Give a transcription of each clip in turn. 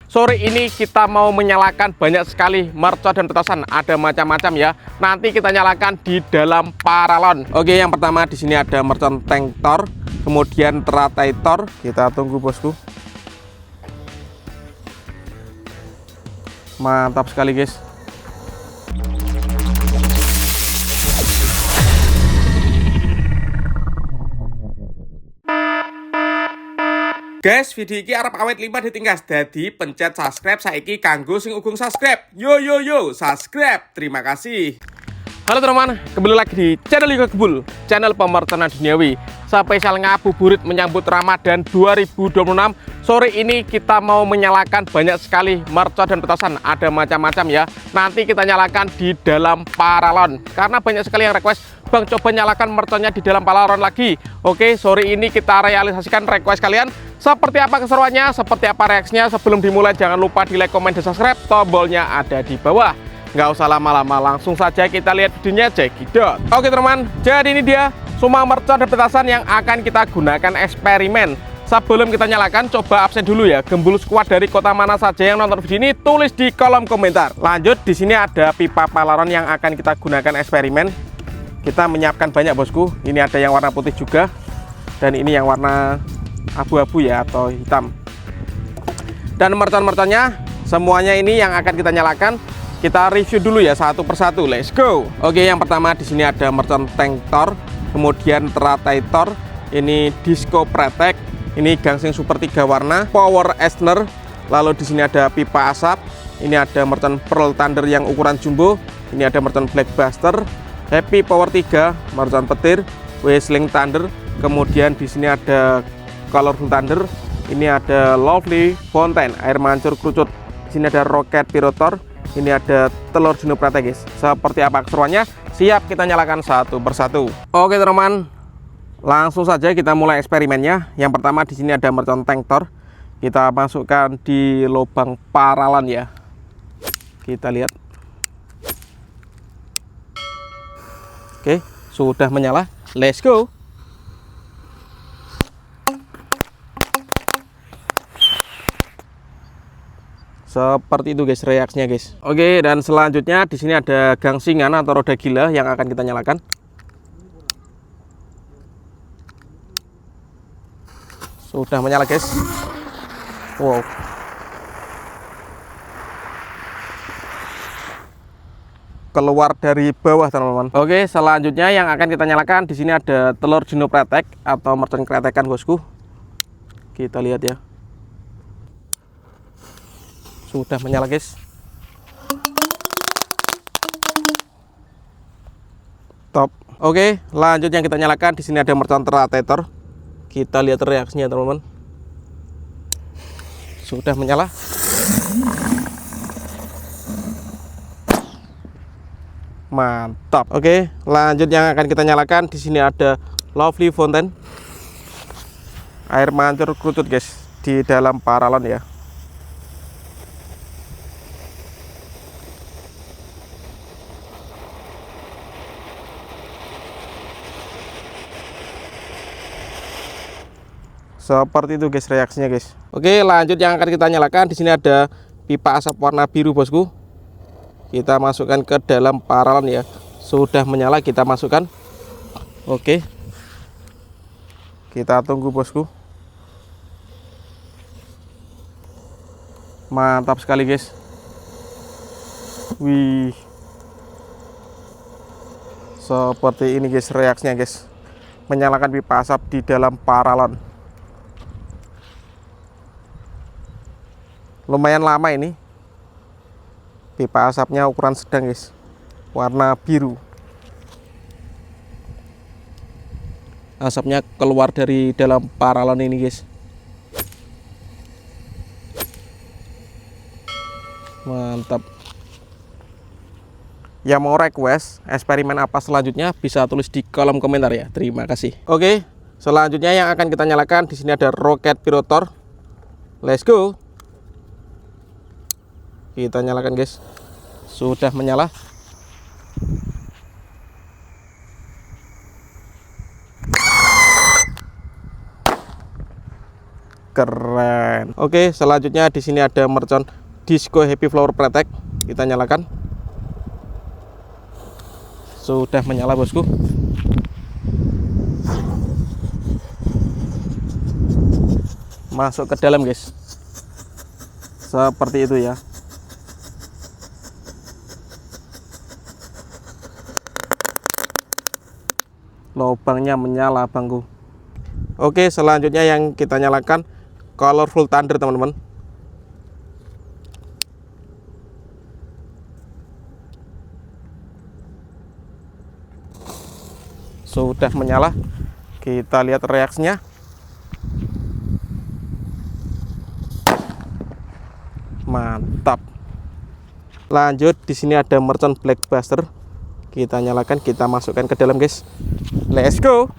Sore ini kita mau menyalakan banyak sekali mercon dan petasan, ada macam-macam ya. Nanti kita nyalakan di dalam paralon. Oke, yang pertama di sini ada mercon tank Thor, kemudian teratai Thor. Kita tunggu bosku. Mantap sekali guys. Guys, video ini arep awet 5 ditinggas. Jadi pencet subscribe saiki kanggo sing ugung subscribe. Yo yo yo, subscribe. Terima kasih. Halo teman-teman, kembali lagi di channel Yoga Gebul, channel pemertanan duniawi. Spesial ngabuburit menyambut Ramadan 2026. Sore ini kita mau menyalakan banyak sekali mercon dan petasan, ada macam-macam ya. Nanti kita nyalakan di dalam paralon. Karena banyak sekali yang request, Bang coba nyalakan merconnya di dalam paralon lagi. Oke, sore ini kita realisasikan request kalian. Seperti apa keseruannya, seperti apa reaksinya. Sebelum dimulai jangan lupa di like, komen, dan subscribe. Tombolnya ada di bawah. Nggak usah lama-lama, langsung saja kita lihat videonya, cekidot. Oke teman, jadi ini dia semua mercon dan petasan yang akan kita gunakan eksperimen. Sebelum kita nyalakan, coba absen dulu ya. Gembul squad dari kota mana saja yang nonton video ini, tulis di kolom komentar. Lanjut, di sini ada pipa paralon yang akan kita gunakan eksperimen. Kita menyiapkan banyak bosku. Ini ada yang warna putih juga, dan ini yang warna abu-abu ya, atau hitam. Dan mercon-merconnya semuanya ini yang akan kita nyalakan. Kita review dulu ya satu persatu. Let's go. Oke, yang pertama di sini ada mercon tank Thor, kemudian teratai Thor, ini disco pretek, ini gangsing super 3 warna, power Eisner. Lalu di sini ada pipa asap, ini ada mercon pearl thunder yang ukuran jumbo, ini ada mercon blackbuster, happy power 3, mercon petir, whistling thunder, kemudian di sini ada colorful thunder, ini ada lovely fountain, air mancur kerucut, di sini ada rocket pirotor. Ini ada telur jenuh prate guys. Seperti apa keseruannya? Siap kita nyalakan satu persatu. Oke teman-teman, langsung saja kita mulai eksperimennya. Yang pertama di sini ada mercon tank Thor. Kita masukkan di lubang paralon ya. Kita lihat. Oke, sudah menyala. Let's go. Seperti itu guys reaksinya guys. Oke, dan selanjutnya di sini ada gangsingan atau roda gila yang akan kita nyalakan. Sudah menyala guys. Wow. Keluar dari bawah teman-teman. Oke, selanjutnya yang akan kita nyalakan di sini ada telur jenuh pretek atau mercon kretekan bosku. Kita lihat ya. Sudah menyala guys. Top. Oke, lanjut yang kita nyalakan di sini ada mercon teratai Thor. Kita lihat reaksinya teman-teman. Sudah menyala. Mantap. Oke, lanjut yang akan kita nyalakan di sini ada lovely fountain, air mancur kerucut guys di dalam paralon ya. Seperti itu guys reaksinya guys. Oke, lanjut yang akan kita nyalakan di sini ada pipa asap warna biru bosku. Kita masukkan ke dalam paralon ya. Sudah menyala, kita masukkan. Oke. Kita tunggu bosku. Mantap sekali guys. Wih. Seperti ini guys reaksinya guys. Menyalakan pipa asap di dalam paralon. Lumayan lama ini. Pipa asapnya ukuran sedang guys, warna biru. Asapnya keluar dari dalam paralon ini guys. Mantap. Yang mau request eksperimen apa selanjutnya bisa tulis di kolom komentar ya. Terima kasih. Oke, selanjutnya yang akan kita nyalakan di sini ada rocket pirotor. Let's go. Kita nyalakan guys. Sudah menyala. Keren. Oke, selanjutnya di sini ada mercon Disco Happy Flower Protect. Kita nyalakan. Sudah menyala, bosku. Masuk ke dalam, guys. Seperti itu ya. Lubangnya menyala, bangku. Oke, selanjutnya yang kita nyalakan Colorful Thunder, teman-teman. Sudah menyala. Kita lihat reaksinya. Mantap. Lanjut, di sini ada mercon Blackbuster. Kita nyalakan, kita masukkan ke dalam, guys. Let's go.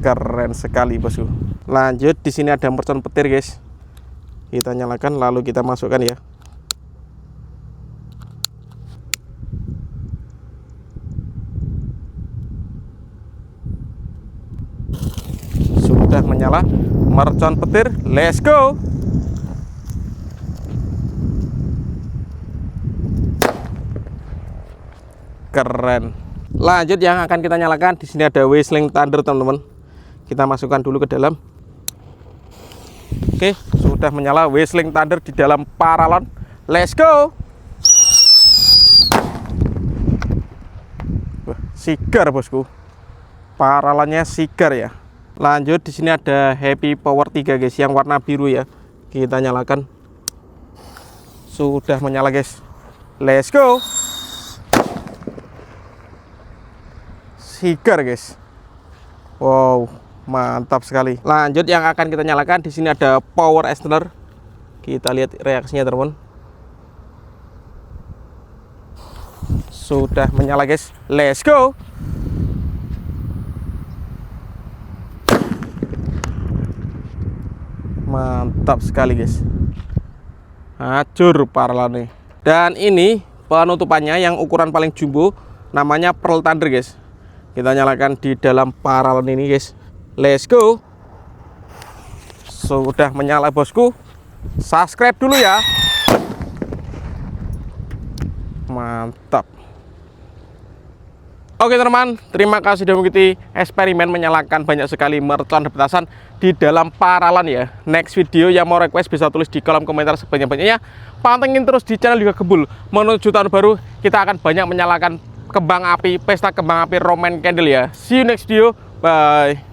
Keren sekali, bosku. Lanjut, di sini ada mercon petir, guys. Kita nyalakan, lalu kita masukkan ya. Sudah menyala mercon petir. Let's go. Keren. Lanjut, yang akan kita nyalakan di sini ada Whistling Thunder, teman-teman. Kita masukkan dulu ke dalam. Oke, sudah menyala Whistling Thunder di dalam paralon. Let's go. Wah, sigar, bosku. Paralonnya sigar ya. Lanjut, di sini ada Happy Power 3, guys, yang warna biru ya. Kita nyalakan. Sudah menyala, guys. Let's go. Sigar, guys. Wow, mantap sekali. Lanjut, yang akan kita nyalakan di sini ada Power Extender. Kita lihat reaksinya, teman-teman. Sudah menyala, guys. Let's go. Mantap sekali, guys. Hancur paralonnya. Dan ini penutupannya yang ukuran paling jumbo, namanya Pearl Thunder, guys. Kita nyalakan di dalam paralon ini, guys. Let's go. Sudah menyala, bosku. Subscribe dulu ya. Mantap. Oke, teman-teman, terima kasih sudah mengikuti eksperimen menyalakan banyak sekali mercon petasan di dalam paralon ya. Next video yang mau request bisa tulis di kolom komentar sebanyak-banyaknya. Pantengin terus di channel juga Gebul. Menuju tahun baru kita akan banyak menyalakan kembang api, pesta kembang api Roman Candle ya. See you next video. Bye.